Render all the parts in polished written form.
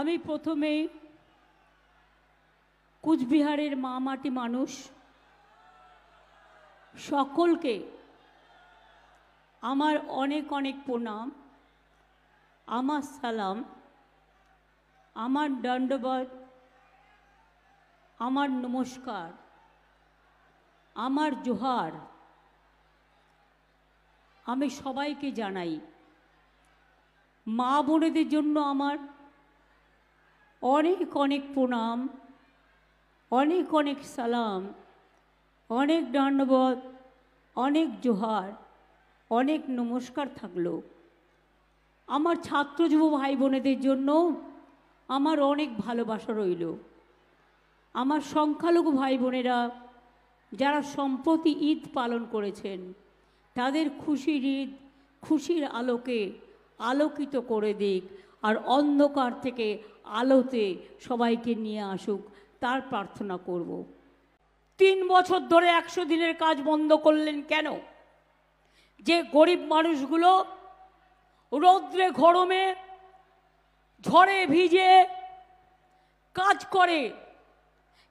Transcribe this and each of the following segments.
আমি প্রথমেই কুচবিহারের মা মাটি মানুষ সকলকে আমার অনেক অনেক প্রণাম, আমার সালাম, আমার দণ্ডবত, আমার নমস্কার, আমার জোহার আমি সবাইকে জানাই। মা বোনেদের জন্য আমার অনেক অনেক প্রণাম, অনেক অনেক সালাম, অনেক দণ্ডবত, অনেক জোহার, অনেক নমস্কার থাকলো। আমার ছাত্র যুব ভাই বোনেদের জন্য আমার অনেক ভালোবাসা রইল। আমার সংখ্যালঘু ভাই বোনেরা যারা সম্প্রতি ঈদ পালন করেছেন তাদের খুশির ঈদ খুশির আলোকে আলোকিত করে দিক, আর অন্ধকার থেকে আলোতে সবাইকে নিয়ে আসুক তার প্রার্থনা করব। 3 বছর ধরে 100 দিনের কাজ বন্ধ করলেন কেন? যে গরিব মানুষগুলো রৌদ্রে গরমে ঝড়ে ভিজে কাজ করে,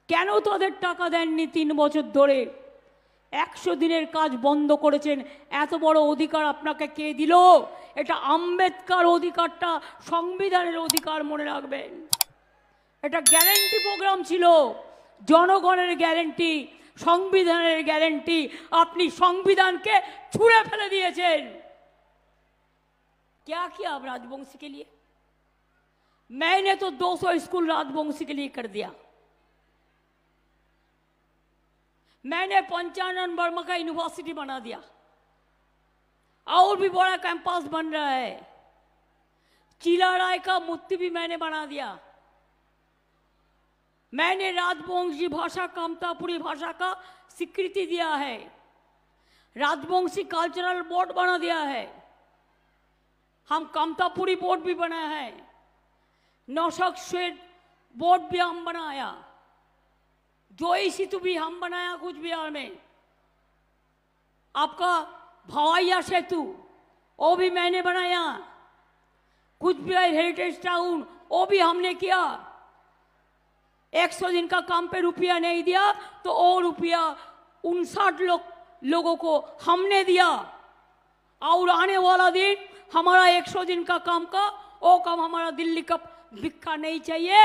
কেন তাদের টাকা দেননি? 3 বছর ধরে 100 দিনের কাজ বন্ধ করেছেন। এত বড় অধিকার আপনাকে কে দিল? এটা আম্বেদকর অধিকারটা সংবিধানের অধিকার, মনে রাখবেন। এটা গ্যারেন্টি প্রোগ্রাম ছিল, জনগণের গ্যারেন্টি, সংবিধানের গ্যারেন্টি। আপনি সংবিধানকে ছুঁড়ে ফেলে দিয়েছেন। क्या किया आप राजवंशी के लिए? मैंने तो 200 स्कूल राजवंशी के लिए कर दिया। मैंने 55 नंबर का यूनिवर्सिटी बना दिया, और भी बड़ा कैंपस बन रहा है। चीला राय का मूर्ति भी मैंने बना दिया। मैंने राजवंशी भाषा कामतापुरी भाषा का स्वीकृति दिया है। राजवंशी कल्चरल बोर्ड बना दिया है। हम कामतापुरी बोर्ड भी बनाया है। नौशक शेड बोर्ड भी हम बनाया। जोई सेतु भी हम बनाया कुछ बिहार में। आपका भवाइया सेतु वो भी मैंने बनाया। कुछ बिहार हेरिटेज टाउन वो भी हमने किया। 100 दिन का काम पे रुपया नहीं दिया तो और रुपया 59 लोगों को हमने दिया। और आने वाला दिन हमारा 100 दिन का काम का वो काम हमारा दिल्ली का भिक्खा नहीं चाहिए।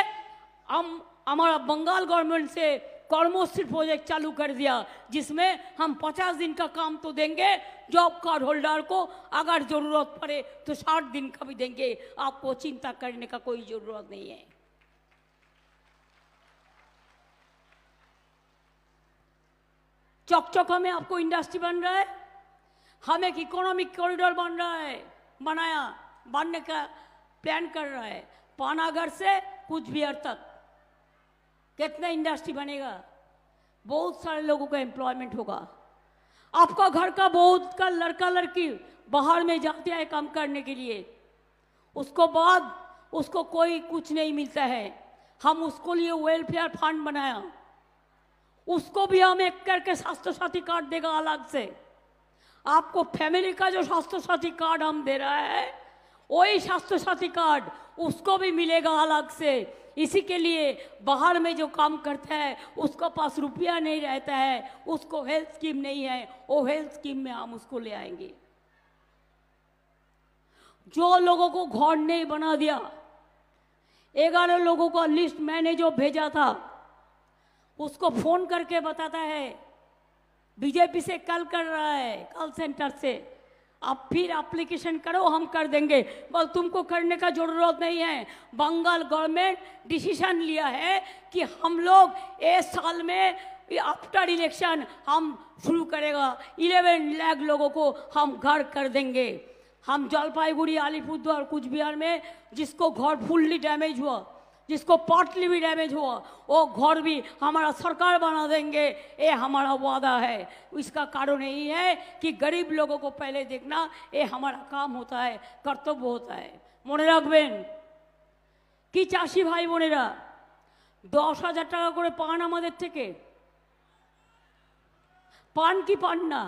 हम हमारा बंगाल गवर्नमेंट से कर्मश्री प्रोजेक्ट चालू कर दिया, जिसमें हम 50 दिन का काम तो देंगे जॉब कार्ड होल्डर को, अगर जरूरत पड़े तो 60 दिन का भी देंगे। आपको चिंता करने का कोई जरूरत नहीं है। चौकचौका में आपको इंडस्ट्री बन रहा है। हम एक इकोनॉमिक कॉरिडोर बन रहा है, बनाया, बनने का प्लान कर रहा है। पानागढ़ से कुचबिहार तक कितना इंडस्ट्री बनेगा? बहुत सारे लोगों का एम्प्लॉयमेंट होगा। आपका घर का बहुत का लड़का लड़की बाहर में जाते हैं काम करने के लिए, उसको बाद उसको कोई कुछ नहीं मिलता है। हम उसको लिए वेलफेयर फंड बनाया, उसको भी हम एक करके स्वास्थ्य साथी कार्ड देगा अलग से। आपको फैमिली का जो स्वास्थ्य साथी कार्ड हम दे रहा है वही स्वास्थ्य साथी कार्ड उसको भी मिलेगा अलग से। इसी के लिए बाहर में जो काम करता है उसका पास रुपया नहीं रहता है, उसको हेल्थ स्कीम नहीं है, वो हेल्थ स्कीम में हम उसको ले आएंगे। जो लोगों को घर नहीं बना दिया, 11 लोगों का लिस्ट मैंने जो भेजा था उसको फोन करके बताता है बीजेपी से कल कर रहा है, कॉल सेंटर से, आप फिर एप्लीकेशन करो, हम कर देंगे। बस तुमको करने का जरूरत नहीं है। बंगाल गवर्नमेंट डिसीजन लिया है कि हम लोग इस साल में आफ्टर इलेक्शन हम शुरू करेगा। 11 लाख लोगों को हम घर कर देंगे। हम जलपाईगुड़ी, अलीपुरद्वार, कुचबिहार में जिसको घर फुल्ली डैमेज हुआ, जिसको पार्टली भी डैमेज हुआ, वो घर भी हमारा सरकार बना देंगे। ये हमारा वादा है। इसका कारण यही है कि गरीब लोगों को पहले देखना ये हमारा काम होता है, कर्तव्य होता है। মনে রাখবেন কি চাষি ভাই বোনেরা 10,000 টাকা করে পান আমাদের থেকে, পান কি পান না?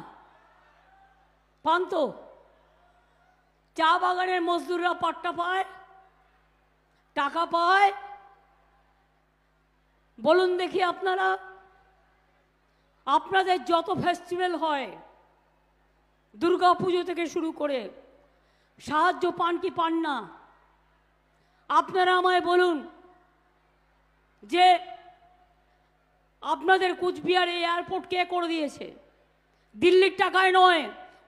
পান তো। চা বাগানের মজদুররা পাট্টা পায়, টাকা পায়? বলুন দেখি আপনারা। আপনাদের যত ফেস্টিভ্যাল হয়, দুর্গা পুজো থেকে শুরু করে, সাহায্য পান কি পান না? আপনারা আমায় বলুন যে আপনাদের কুচবিহারে এয়ারপোর্ট কে করে দিয়েছে? দিল্লির টাকায় নয়,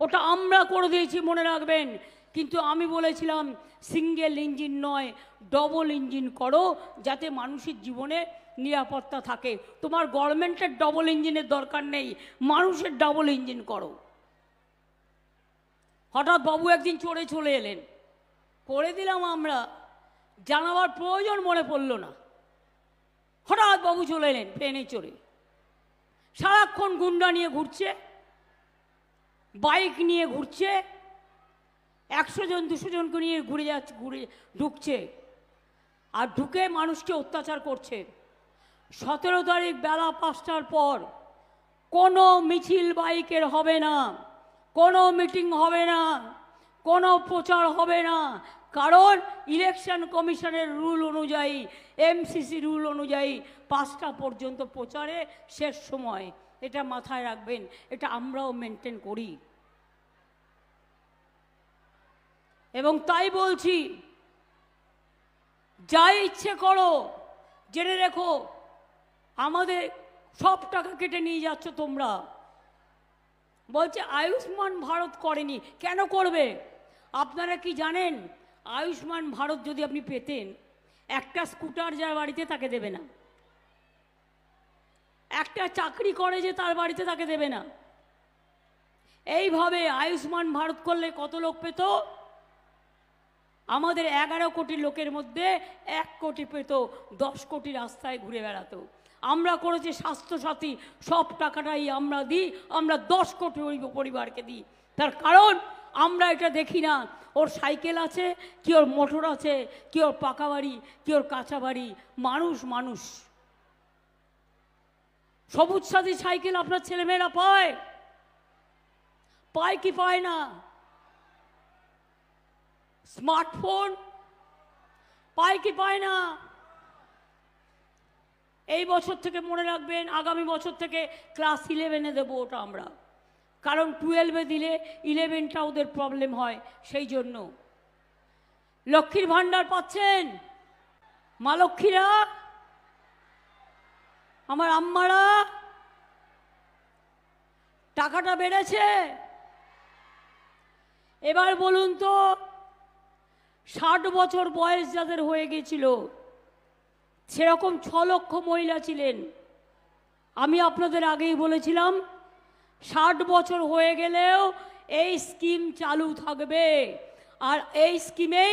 ওটা আমরা করে দিয়েছি, মনে রাখবেন। কিন্তু আমি বলেছিলাম সিঙ্গেল ইঞ্জিন নয়, ডবল ইঞ্জিন করো, যাতে মানুষের জীবনে নিরাপত্তা থাকে। তোমার গভর্নমেন্টের ডবল ইঞ্জিনের দরকার নেই, মানুষের ডবল ইঞ্জিন করো। হঠাৎ বাবু একদিন চড়ে চলে এলেন, করে দিলাম আমরা, জানাবার প্রয়োজন মনে পড়ল না। হঠাৎ বাবু চলে এলেন প্লেনে চড়ে, সারাক্ষণ গুন্ডা নিয়ে ঘুরছে, বাইক নিয়ে ঘুরছে, 100 জন 200 জনকে নিয়ে ঘুরে যাচ্ছে, ঘুরে ঢুকছে, আর ঢুকে মানুষকে অত্যাচার করছে। 17 তারিখ বেলা 5টার পর কোনো মিছিল বাইকের হবে না, কোনো মিটিং হবে না, কোনো প্রচার হবে না। কারণ ইলেকশন কমিশনের রুল অনুযায়ী, এমসিসি রুল অনুযায়ী 5টা পর্যন্ত প্রচারে শেষ সময়। এটা মাথায় রাখবেন, এটা আমরাও মেনটেন করি। এবং তাই বলছি, যা ইচ্ছে করো, জেনে রেখো আমাদের সব টাকা কেটে নিয়ে যাচ্ছ তোমরা। বলছে আয়ুষ্মান ভারত করেনি, কেন করবে? আপনারা কি জানেন আয়ুষ্মান ভারত যদি আপনি পেতেন, একটা স্কুটার যার বাড়িতে তাকে দেবে না, একটা চাকরি করে যে তার বাড়িতে তাকে দেবে না। এইভাবে আয়ুষ্মান ভারত করলে কত লোক পেত? আমাদের 11 কোটি লোকের মধ্যে 1 কোটি পেত, 10 কোটি রাস্তায় ঘুরে বেড়াতো। আমরা করেছি স্বাস্থ্যসাথী, সব টাকাটাই আমরা দিই, আমরা 10 কোটি পরিবারকে দিই। তার কারণ আমরা এটা দেখি না ওর সাইকেল আছে কি, ওর মোটর আছে কি, ওর পাকা বাড়ি কি, ওর কাঁচা বাড়ি। মানুষ মানুষ। সবুজ সাথী সাইকেল আপনার ছেলেমেয়েরা পায়? পায় কি পায় না? স্মার্টফোন পায় কি পায় না? এই বছর থেকে মনে রাখবেন, আগামী বছর থেকে ক্লাস 11-এ দেবো ওটা আমরা, কারণ 12-এ দিলে 11টা ওদের প্রবলেম হয়, সেই জন্য। লক্ষ্মীর ভাণ্ডার পাচ্ছেন? মা লক্ষ্মীরা, আমার আম্মারা, টাকাটা বেড়েছে? এবার বলুন তো, 60 বছর বয়স যাদের হয়ে গেছিল, সেরকম 6 লক্ষ মহিলা ছিলেন। আমি আপনাদের আগেই বলেছিলাম 60 বছর হয়ে গেলেও এই স্কিম চালু থাকবে, আর এই স্কিমেই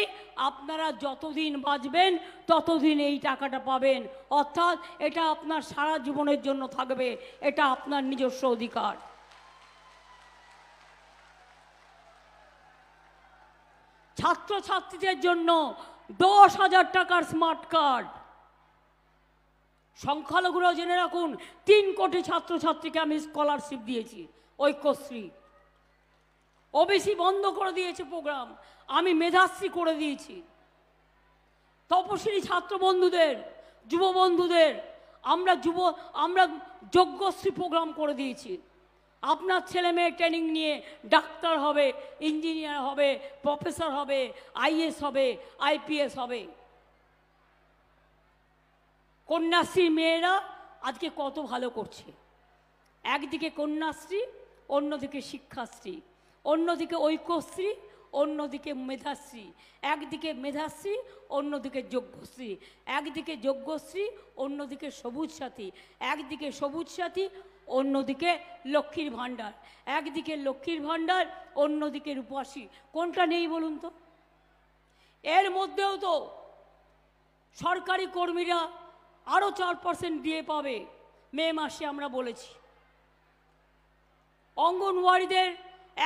আপনারা যতদিন বাঁচবেন ততদিন এই টাকাটা পাবেন। অর্থাৎ এটা আপনার সারা জীবনের জন্য থাকবে, এটা আপনার নিজস্ব অধিকার। ছাত্রছাত্রীদের জন্য 10,000 টাকার স্মার্ট কার্ড। সংখ্যালঘুরা জেনে রাখুন, 3 কোটি ছাত্রছাত্রীকে আমি স্কলারশিপ দিয়েছি, ঐক্যশ্রী। ওবিসি বন্ধ করে দিয়েছে প্রোগ্রাম, আমি মেধাশ্রী করে দিয়েছি। তপশিলি ছাত্র বন্ধুদের, যুব বন্ধুদের আমরা যজ্ঞশ্রী প্রোগ্রাম করে দিয়েছি। আপনার ছেলে মেয়ে ট্রেনিং নিয়ে ডাক্তার হবে, ইঞ্জিনিয়ার হবে, প্রফেসর হবে, আইএস হবে, আইপিএস হবে। কন্যাশ্রী মেয়েরা আজকে কত ভালো করছে। একদিকে কন্যাশ্রী, অন্যদিকে শিক্ষাশ্রী, অন্যদিকে ঐক্যশ্রী, অন্যদিকে মেধাশ্রী। একদিকে মেধাশ্রী, অন্যদিকে যজ্ঞশ্রী। একদিকে যজ্ঞশ্রী, অন্যদিকে সবুজ সাথী। একদিকে সবুজ সাথী, অন্যদিকে লক্ষ্মীর ভাণ্ডার। একদিকে লক্ষ্মীর ভাণ্ডার, অন্যদিকে রূপশ্রী। কোনটা নেই বলুন তো? এর মধ্যেও তো সরকারি কর্মীরা আরও 4% দিয়ে পাবে মে মাসে, আমরা বলেছি। অঙ্গনওয়াড়িদের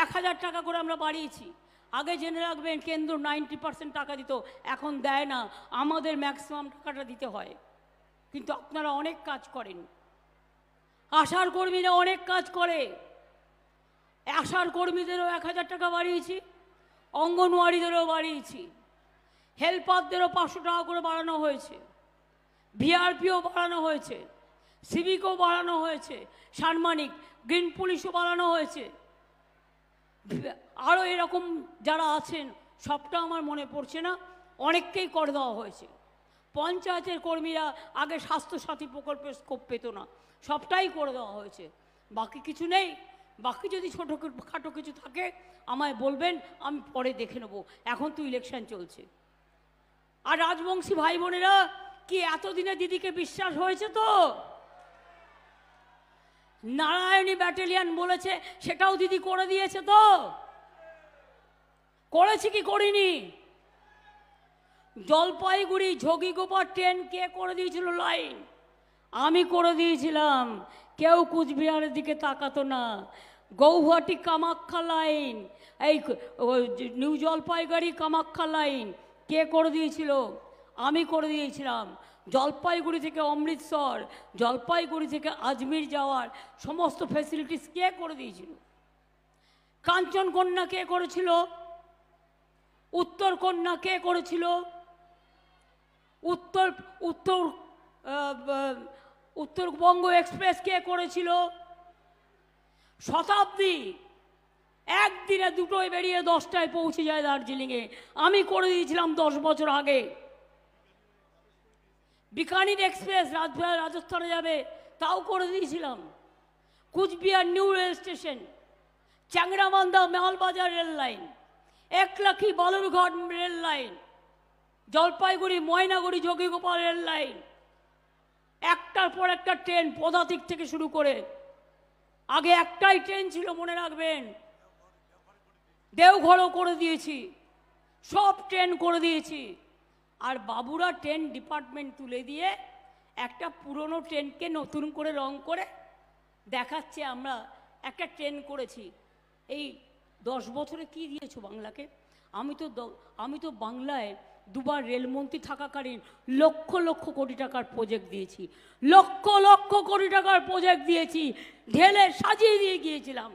1000 টাকা করে আমরা বাড়িয়েছি। আগে জেনে রাখবেন, কেন্দ্র 90% টাকা দিত, এখন দেয় না, আমাদের ম্যাক্সিমাম টাকাটা দিতে হয়। কিন্তু আপনারা অনেক কাজ করেন, আশার কর্মীরা অনেক কাজ করে, আশার কর্মীদেরও 1000 টাকা বাড়িয়েছি, অঙ্গনওয়াড়িদেরও বাড়িয়েছি। হেল্পারদেরও 500 টাকা করে বাড়ানো হয়েছে, ভিআরপিও বাড়ানো হয়েছে, সিভিকও বাড়ানো হয়েছে, সাম্মানিক গ্রিন পুলিশও বাড়ানো হয়েছে, আরও এরকম যারা আছেন সবটা আমার মনে পড়ছে না, অনেককেই করে দেওয়া হয়েছে। পঞ্চায়েতের কর্মীরা আগে স্বাস্থ্যসাথী প্রকল্পের স্কোপ পেত না, সবটাই করে দেওয়া হয়েছে। বাকি কিছু নেই, বাকি যদি ছোটোখাটো কিছু থাকে আমায় বলবেন, আমি পরে দেখে নেব। এখন তো ইলেকশন চলছে। আর রাজবংশী ভাই বোনেরা, কি এতদিনে দিদিকে বিশ্বাস হয়েছে তো? নারায়ণী ব্যাটালিয়ান বলেছে, সেটাও দিদি করে দিয়েছে তো? করেছি কি করিনি? জলপাইগুড়ি ঝগিগোপার ট্রেন কে করে দিয়েছিল লাইন? আমি করে দিয়েছিলাম। কেউ কুচবিহারের দিকে তাকাতো না। গৌহাটি কামাখ্যা লাইন, এই নিউ জলপাইগুড়ি কামাখ্যা লাইন কে করে দিয়েছিল? আমি করে দিয়েছিলাম। জলপাইগুড়ি থেকে অমৃতসর, জলপাইগুড়ি থেকে আজমির যাওয়ার সমস্ত ফ্যাসিলিটিস কে করে দিয়েছিল? কাঞ্চনকন্যা কে করেছিল? উত্তরকন্যা কে করেছিল? উত্তরবঙ্গ এক্সপ্রেস কে করেছিল? শতাব্দী একদিনে 2টোয় বেরিয়ে 10টায় পৌঁছে যায় দার্জিলিংয়ে, আমি করে দিয়েছিলাম 10 বছর আগে। বিকানির এক্সপ্রেস রাজস্থানে যাবে, তাও করে দিয়েছিলাম। Cooch Behar new rail station, Changrabandha Malbazar rail line, Eklakhi Balurghat rail line, Jalpaiguri Maynaguri যোগীগোপাল রেল লাইন, একটার পর একটা ট্রেন পদাতিক থেকে শুরু করে। আগে একটাই ট্রেন ছিল, মনে রাখবেন, দেওঘরও করে দিয়েছি, সব ট্রেন করে দিয়েছি। আর বাবুরা ট্রেন ডিপার্টমেন্ট তুলে দিয়ে একটা পুরনো ট্রেনকে নতুন করে রং করে দেখাচ্ছে আমরা একটা ট্রেন করেছি। এই 10 বছরে কি দিয়েছো বাংলাকে? আমি তো বাংলায় দুবার রেলমন্ত্রী থাকাকালীন লক্ষ লক্ষ কোটি টাকার প্রজেক্ট দিয়েছি, লক্ষ লক্ষ কোটি টাকার প্রজেক্ট দিয়েছি, ঢেলে সাজিয়ে দিয়ে গিয়েছিলাম।